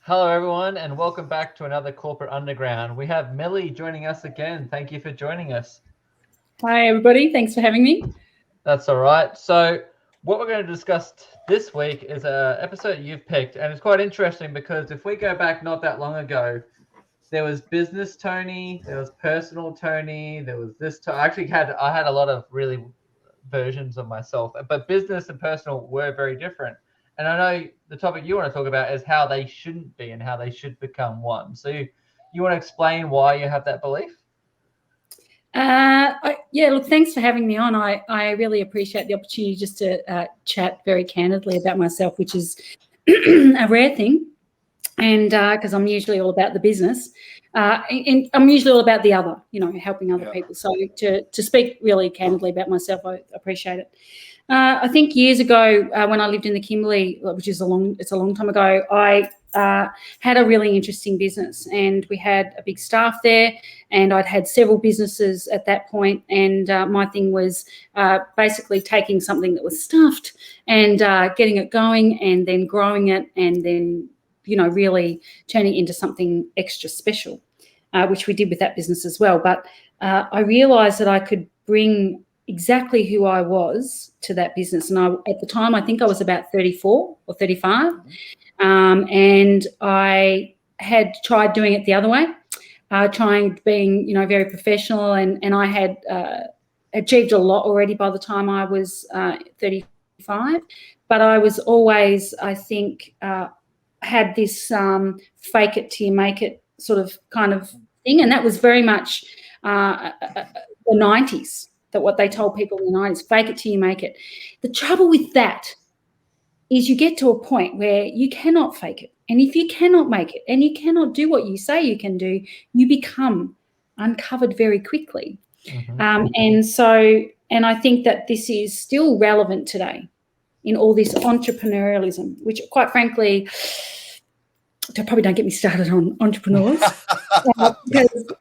Hello, everyone, and welcome back to another Corporate Underground. We have Millie joining us again. Thank you for joining us. Hi, everybody. Thanks for having me. That's all right. So what we're going to discuss this week is an episode you've picked, and it's quite interesting because if we go back not that long ago, there was business Tony, there was personal Tony, there was this. I had a lot of really versions of myself, but business and personal were very different. And I know the topic you want to talk about is how they shouldn't be and how they should become one. So you want to explain why you have that belief? Look, thanks for having me on. I really appreciate the opportunity just to chat very candidly about myself, which is a rare thing. And because I'm usually all about the business, and I'm usually all about the other, helping other people. So to speak really candidly about myself, I appreciate it. I think years ago when I lived in the Kimberley, which is it's a long time ago, I had a really interesting business, and we had a big staff there, and I'd had several businesses at that point, and my thing was basically taking something that was stuffed and getting it going and then growing it and then really turning it into something extra special, which we did with that business as well. But I realised that I could bring exactly who I was to that business. And at the time, I think I was about 34 or 35. And I had tried doing it the other way, trying being, very professional. And I had achieved a lot already by the time I was 35. But I was always, I think, had this fake it till you make it sort of kind of thing. And that was very much the 90s, that what they told people in the 90s, fake it till you make it. The trouble with that is you get to a point where you cannot fake it. And if you cannot make it and you cannot do what you say you can do, you become uncovered very quickly. Mm-hmm. And I think that this is still relevant today in all this entrepreneurialism, which quite frankly, probably don't get me started on entrepreneurs because,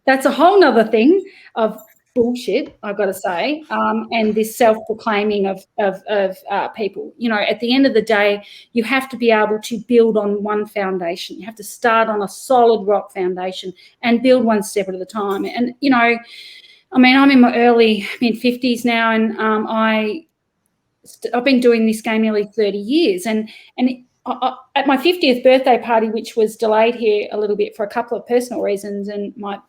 that's a whole nother thing of bullshit, I've got to say, and this self-proclaiming of people. At the end of the day, you have to be able to build on one foundation. You have to start on a solid rock foundation and build one step at a time. And, I'm in my early mid-50s now, and I've been doing this game nearly 30 years. And at my 50th birthday party, which was delayed here a little bit for a couple of personal reasons, and my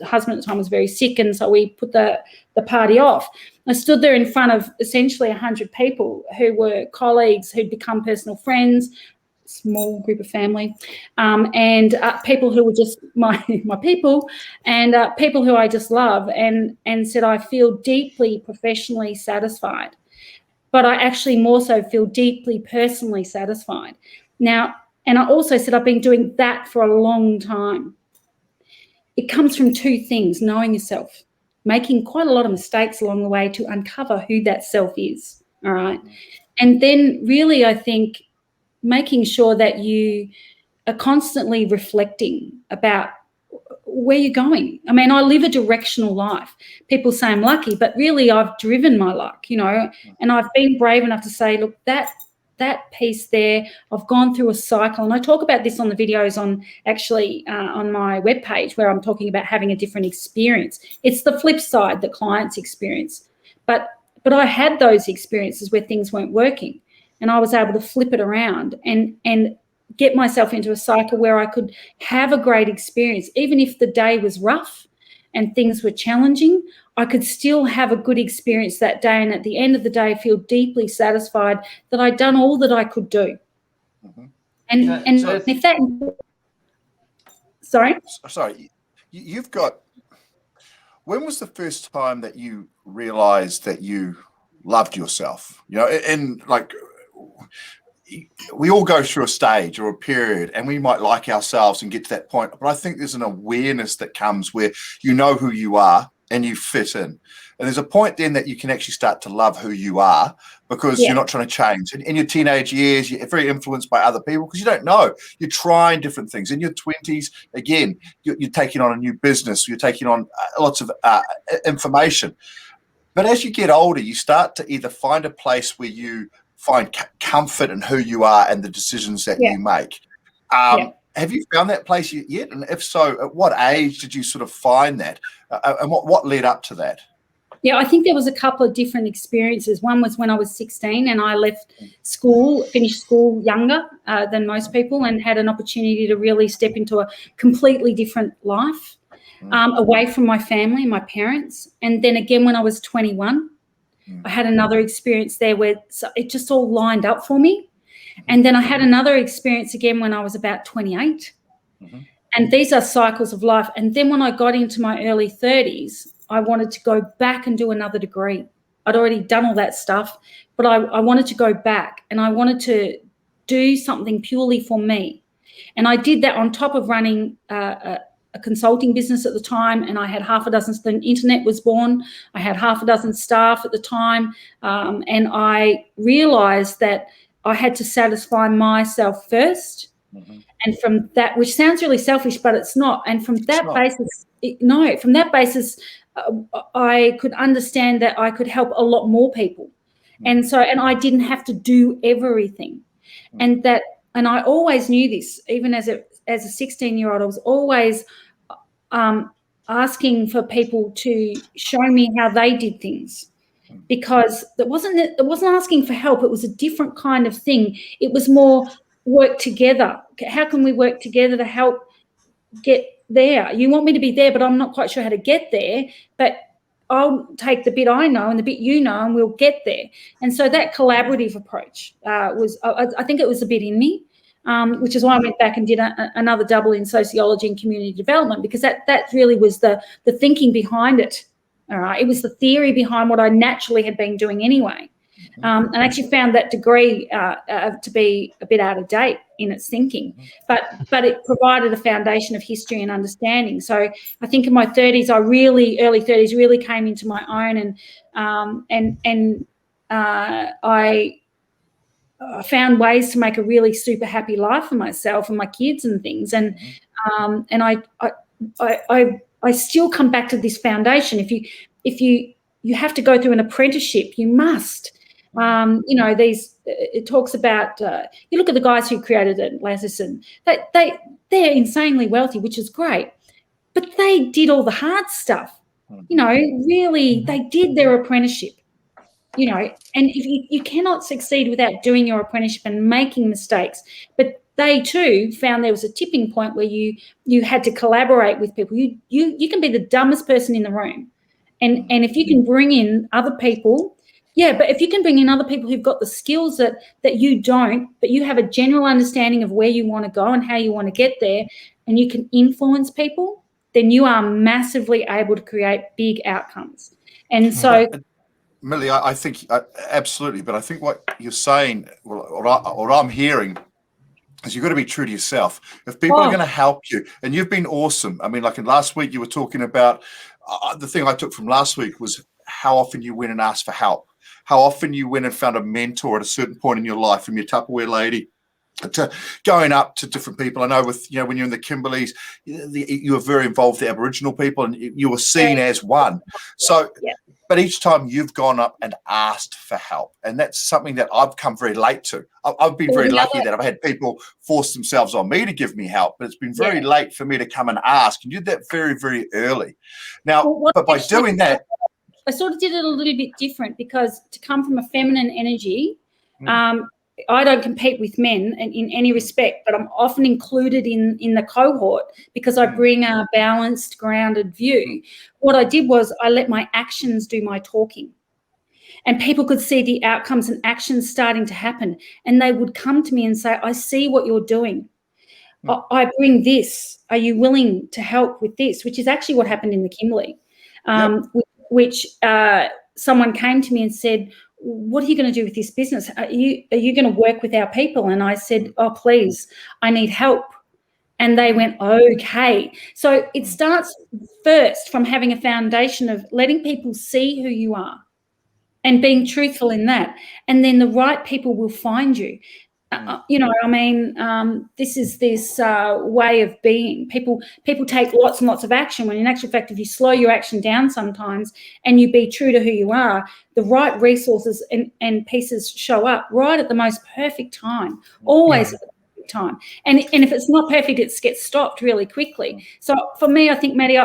husband at the time was very sick, and so we put the party off. I stood there in front of essentially 100 people who were colleagues who'd become personal friends, small group of family, and people who were just my people, and people who I just love, and said, I feel deeply professionally satisfied, but I actually more so feel deeply personally satisfied. Now, and I also said I've been doing that for a long time. It comes from two things: knowing yourself, making quite a lot of mistakes along the way to uncover who that self is, all right? And then really, I think, making sure that you are constantly reflecting about where you're going. I live a directional life. People say I'm lucky, but really I've driven my luck, and I've been brave enough to say, look, that piece there, I've gone through a cycle. And I talk about this on the videos on my webpage, where I'm talking about having a different experience. It's the flip side that clients experience. But I had those experiences where things weren't working, and I was able to flip it around and get myself into a cycle where I could have a great experience. Even if the day was rough and things were challenging, I could still have a good experience that day, and at the end of the day feel deeply satisfied that I'd done all that I could do. Mm-hmm. And so if that... Sorry, you've got... When was the first time that you realised that you loved yourself? And like... we all go through a stage or a period, and we might like ourselves and get to that point. But I think there's an awareness that comes where you know who you are and you fit in. And there's a point then that you can actually start to love who you are, because you're not trying to change. In your teenage years, you're very influenced by other people because you don't know. You're trying different things. In your 20s, again, you're taking on a new business. You're taking on lots of information. But as you get older, you start to either find a place where you find comfort in who you are and the decisions that you make. Have you found that place yet? And if so, at what age did you sort of find that? And what led up to that? Yeah, I think there was a couple of different experiences. One was when I was 16 and I left school, finished school younger than most people, and had an opportunity to really step into a completely different life, away from my family and my parents. And then again, when I was 21, I had another experience there where it just all lined up for me. And then I had another experience again when I was about 28. And these are cycles of life. And then when I got into my early 30s, I wanted to go back and do another degree. I'd already done all that stuff, but I wanted to go back and I wanted to do something purely for me. And I did that on top of running a consulting business at the time, and I had half a dozen. The internet was born. I had half a dozen staff at the time, and I realised that I had to satisfy myself first. And from that, which sounds really selfish, but it's not. And from that basis, I could understand that I could help a lot more people. And I didn't have to do everything. And I always knew this, even as a 16-year-old, I was always asking for people to show me how they did things, because it wasn't asking for help. It was a different kind of thing. It was more work together. How can we work together to help get there? You want me to be there, but I'm not quite sure how to get there, but I'll take the bit I know and the bit you know, and we'll get there. And so that collaborative approach I think it was a bit in me, which is why I went back and did another double in sociology and community development, because that really was the thinking behind it. All right, it was the theory behind what I naturally had been doing anyway. And I actually found that degree to be a bit out of date in its thinking, but it provided a foundation of history and understanding. So I think in my 30s, early 30s, really came into my own, and I found ways to make a really super happy life for myself and my kids and things. And I still come back to this foundation. If you have to go through an apprenticeship, you must. It talks about, you look at the guys who created Atlantis, and they're insanely wealthy, which is great, but they did all the hard stuff. Really, they did their apprenticeship. And if you cannot succeed without doing your apprenticeship and making mistakes. But they too found there was a tipping point where you had to collaborate with people. You can be the dumbest person in the room, and if you can bring in other people. Yeah, but if you can bring in other people who've got the skills that you don't, but you have a general understanding of where you want to go and how you want to get there, and you can influence people, then you are massively able to create big outcomes. And so, Millie, I think absolutely, but I think what you're saying, or I'm hearing, is you've got to be true to yourself. If people are going to help you, and you've been awesome. I mean, like in last week, you were talking about the thing I took from last week was how often you went and asked for help. How often you went and found a mentor at a certain point in your life, from your Tupperware lady to going up to different people. I know when you're in the Kimberleys, you were very involved with the Aboriginal people, and you were seen as one. So, but each time you've gone up and asked for help, and that's something that I've come very late to. I've been very lucky that I've had people force themselves on me to give me help, but it's been very late for me to come and ask. And you did that very, very early. Now, but by doing that, I sort of did it a little bit different, because to come from a feminine energy, I don't compete with men in any respect, but I'm often included in the cohort because I bring a balanced, grounded view. What I did was I let my actions do my talking, and people could see the outcomes and actions starting to happen, and they would come to me and say, I see what you're doing. I bring this. Are you willing to help with this? Which is actually what happened in the Kimberley. Which someone came to me and said, what are you going to do with this business? Are you going to work with our people? And I said, oh, please, I need help. And they went, okay. So it starts first from having a foundation of letting people see who you are and being truthful in that. And then the right people will find you. This is this way of being. People take lots and lots of action, when in actual fact, if you slow your action down sometimes and you be true to who you are, the right resources and pieces show up right at the most perfect time, always at the perfect perfect time. And if it's not perfect, it gets stopped really quickly. So for me, I think, Maddie,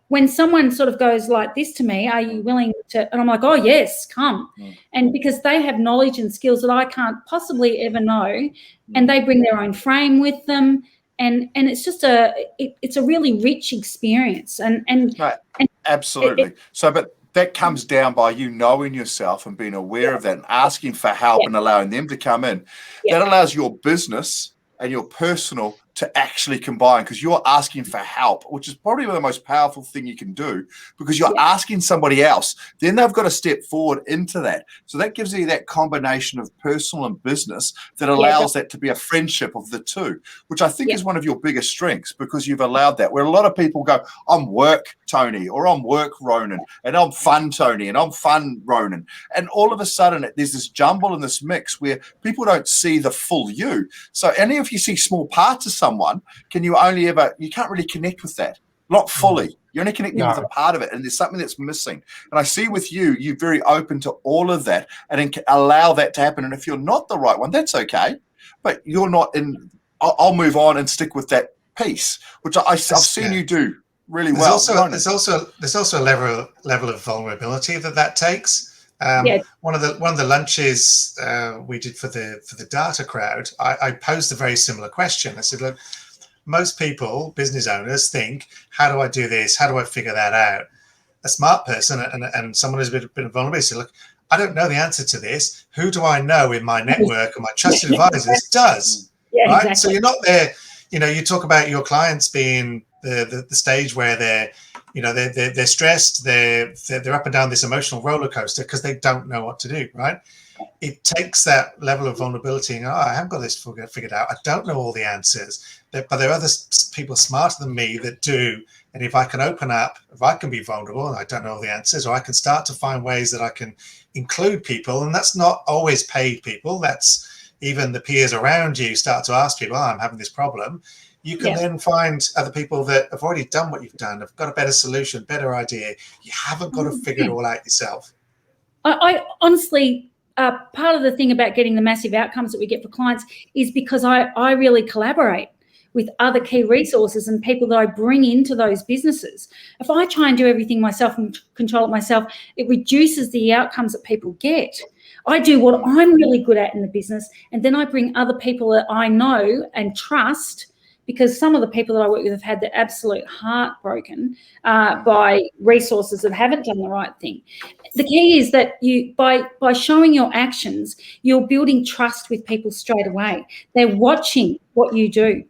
when someone sort of goes like this to me, are you willing to, and I'm like, oh yes, come. And because they have knowledge and skills that I can't possibly ever know, and they bring their own frame with them, and it's just it's a really rich experience. And right. Absolutely. But that comes down by you knowing yourself and being aware of that and asking for help and allowing them to come in. That allows your business and your personal to actually combine, because you're asking for help, which is probably the most powerful thing you can do, because you're asking somebody else. Then they've got to step forward into that. So that gives you that combination of personal and business that allows that to be a friendship of the two, which I think is one of your biggest strengths, because you've allowed that. Where a lot of people go, I'm work Tony, or I'm work Ronan, and I'm fun Tony, and I'm fun Ronan. And all of a sudden there's this jumble and this mix where people don't see the full you. So only if you see small parts of someone you can't really connect with that, not fully. You're only connecting with a part of it, and there's something that's missing. And I see with you're very open to all of that and allow that to happen. And if you're not the right one, that's okay, but you're not in. I'll move on and stick with that piece, which I've seen you do really well. There's also a level of vulnerability that takes. One of the lunches we did for the data crowd, I posed a very similar question. I said, look, most people, business owners, think, how do I do this? How do I figure that out? A smart person and someone who's a bit vulnerable said, look, I don't know the answer to this. Who do I know in my network or my trusted advisors does? Right? Exactly. So you're not there. You talk about your clients being the stage where they're stressed, they're up and down this emotional roller coaster because they don't know what to do, right? It takes that level of vulnerability and I haven't got this figured out. I don't know all the answers, but there are other people smarter than me that do. And if I can open up, if I can be vulnerable and I don't know all the answers, or I can start to find ways that I can include people, and that's not always paid people, that's even the peers around you start to ask people, I'm having this problem. You can then find other people that have already done what you've done, have got a better solution, better idea. You haven't got to figure it all out yourself. I honestly, part of the thing about getting the massive outcomes that we get for clients is because I really collaborate with other key resources and people that I bring into those businesses. If I try and do everything myself and control it myself, it reduces the outcomes that people get. I do what I'm really good at in the business, and then I bring other people that I know and trust, because some of the people that I work with have had their absolute heart broken by resources that haven't done the right thing. The key is that you, by showing your actions, you're building trust with people straight away. They're watching what you do.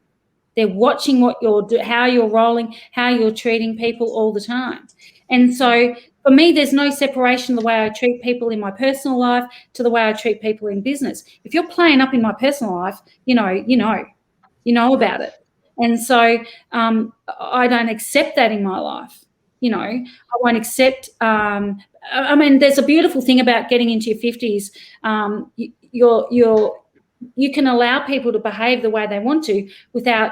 They're watching what how you're rolling, how you're treating people all the time. And so for me, there's no separation the way I treat people in my personal life to the way I treat people in business. If you're playing up in my personal life, you know about it. And so I don't accept that in my life. I won't accept. There's a beautiful thing about getting into your 50s. You can allow people to behave the way they want to without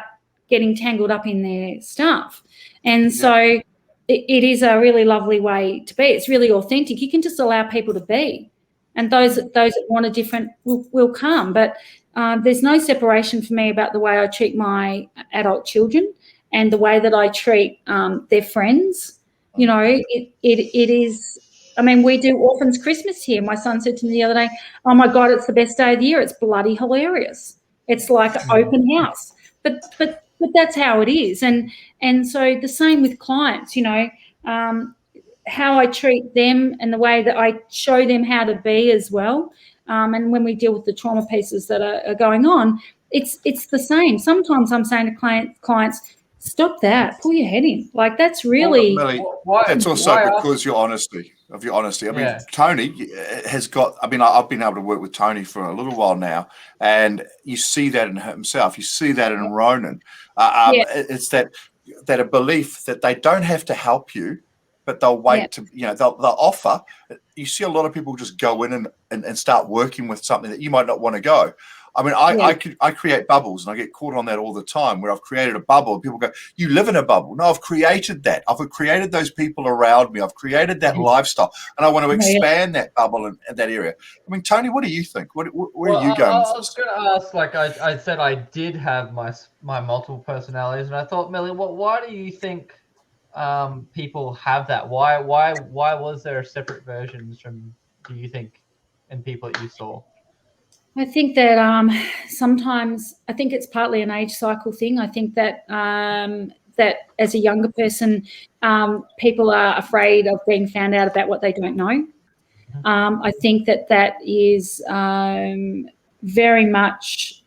getting tangled up in their stuff. And so it is a really lovely way to be. It's really authentic. You can just allow people to be, and those that want a different will come. But there's no separation for me about the way I treat my adult children and the way that I treat their friends. It is. We do Orphans Christmas here. My son said to me the other day, "Oh my God, it's the best day of the year. It's bloody hilarious. It's like an open house." But that's how it is. And so the same with clients. How I treat them and the way that I show them how to be as well. And when we deal with the trauma pieces that are going on, it's the same. Sometimes I'm saying to clients, stop that, pull your head in. Like, that's really... Millie, it's also because of your honesty. Tony has got... I've been able to work with Tony for a little while now, and you see that in himself. You see that in Ronan. It's that a belief that they don't have to help you, but they'll wait to, they'll offer. You see a lot of people just go in and start working with something that you might not want to go. I mean, I create bubbles, and I get caught on that all the time, where I've created a bubble and people go, you live in a bubble. No, I've created that. I've created those people around me. I've created that lifestyle, and I want to expand that bubble and that area. I mean, Tony, what do you think? Where are you going? I was going to ask, like I said, I did have my multiple personalities, and I thought, Millie, why do you think people have that? Why was there separate versions from, do you think, in people that you saw? I think that sometimes, I think it's partly an age cycle thing. I think that that as a younger person, people are afraid of being found out about what they don't know. I think that is very much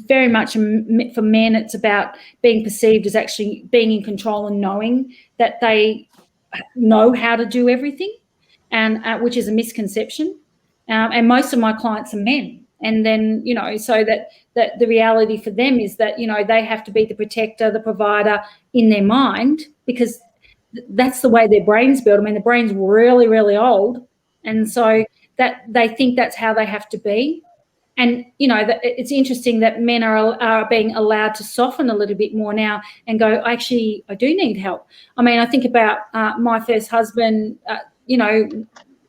for men. It's about being perceived as actually being in control and knowing that they know how to do everything, and which is a misconception. And most of my clients are men. And then, so that the reality for them is that, they have to be the protector, the provider in their mind, because that's the way their brain's built. I mean, the brain's really, really old. And so that they think that's how they have to be. And, it's interesting that men are being allowed to soften a little bit more now and go, actually, I do need help. I mean, I think about my first husband,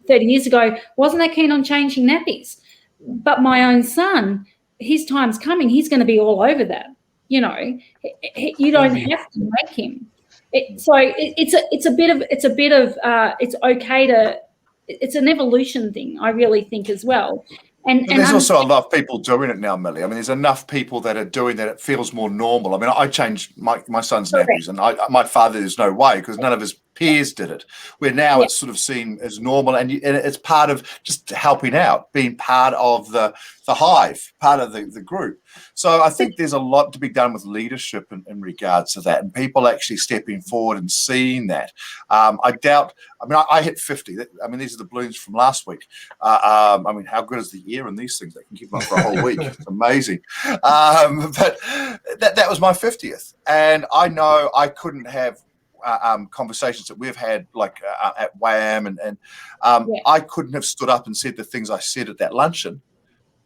30 years ago, wasn't that keen on changing nappies. But my own son, his time's coming. He's going to be all over that. You don't have to make him. It's an evolution thing, I really think, as well. And there's also a lot of people doing it now, Millie. I mean, there's enough people that are doing that. It feels more normal. I mean, I changed my son's nappies, and my father, there's no way, because none of his peers did it. Where now it's sort of seen as normal, and it's part of just helping out, being part of the hive, part of the group. So I think there's a lot to be done with leadership in regards to that, and people actually stepping forward and seeing that. I doubt. I mean, I hit 50. I mean, these are the balloons from last week. I mean, how good is the year in these things? They can keep them up for a whole week. It's amazing. But that was my 50th, and I know I couldn't have conversations that we've had, like at WAM, and I couldn't have stood up and said the things I said at that luncheon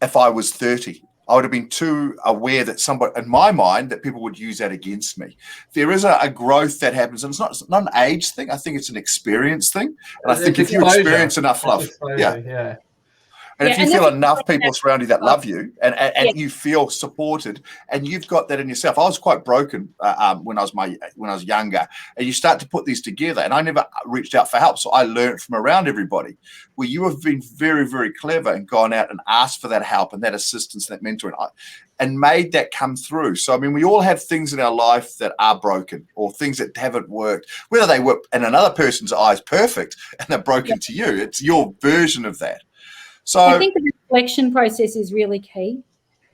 if I was 30. I would have been too aware that somebody, in my mind, that people would use that against me. There is a growth that happens, and it's not an age thing. I think it's an experience thing. And I think if you experience enough love, and if you feel enough people around you that love you, and you feel supported, and you've got that in yourself. I was quite broken when I was younger, and you start to put these together. And I never reached out for help, so I learned from around everybody. Well, you have been very, very clever and gone out and asked for that help and that assistance, and that mentoring, and made that come through. So I mean, we all have things in our life that are broken, or things that haven't worked, whether they were in another person's eyes perfect and they're broken to you. It's your version of that. So I think the reflection process is really key,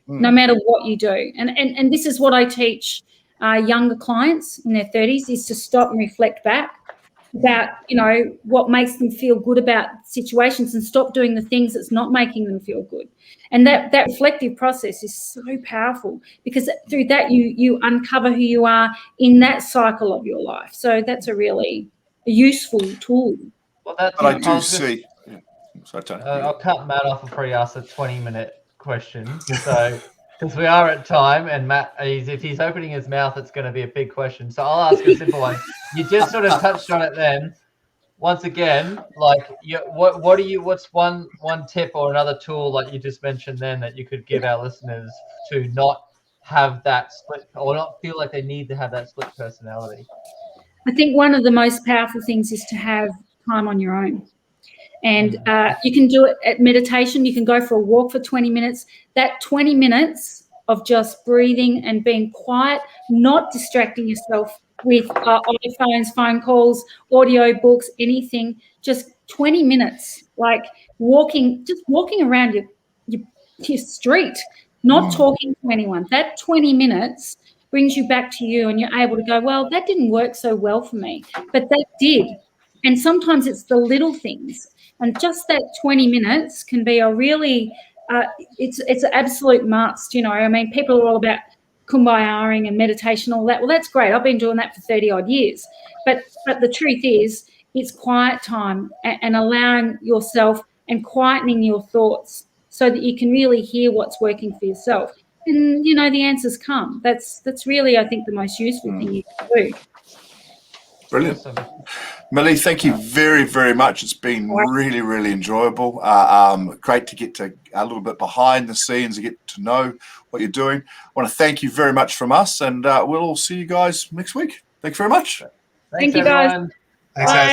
no matter what you do. And this is what I teach younger clients in their 30s, is to stop and reflect back about, what makes them feel good about situations, and stop doing the things that's not making them feel good. And that reflective process is so powerful, because through that you uncover who you are in that cycle of your life. So that's a really useful tool. Well, that's but I do see. I'll cut Matt off before he asks a 20-minute question. So, because we are at time, and Matt, if he's opening his mouth, it's going to be a big question. So I'll ask a simple one. You just sort of touched on it then. Once again, like, what's one tip or another tool, like you just mentioned then, that you could give our listeners to not have that split, or not feel like they need to have that split personality? I think one of the most powerful things is to have time on your own. And you can do it at meditation. You can go for a walk for 20 minutes. That 20 minutes of just breathing and being quiet, not distracting yourself with iPhones, phone calls, audio books, anything. Just 20 minutes, like just walking around your street, not talking to anyone. That 20 minutes brings you back to you, and you're able to go, well, that didn't work so well for me, but that did. And sometimes it's the little things. And just that 20 minutes can be a really, it's an absolute must, I mean, people are all about kumbayaing and meditation, all that. Well, that's great. I've been doing that for 30 odd years. But the truth is, it's quiet time and allowing yourself and quietening your thoughts so that you can really hear what's working for yourself. And, you know, the answers come. That's really, I think, the most useful thing you can do. Brilliant. Awesome. Millie, thank you very, very much. It's been really, really enjoyable. Great to get to a little bit behind the scenes and get to know what you're doing. I want to thank you very much from us, and we'll all see you guys next week. Thanks very much. Thanks, Thank you, guys. everyone. Thanks, guys.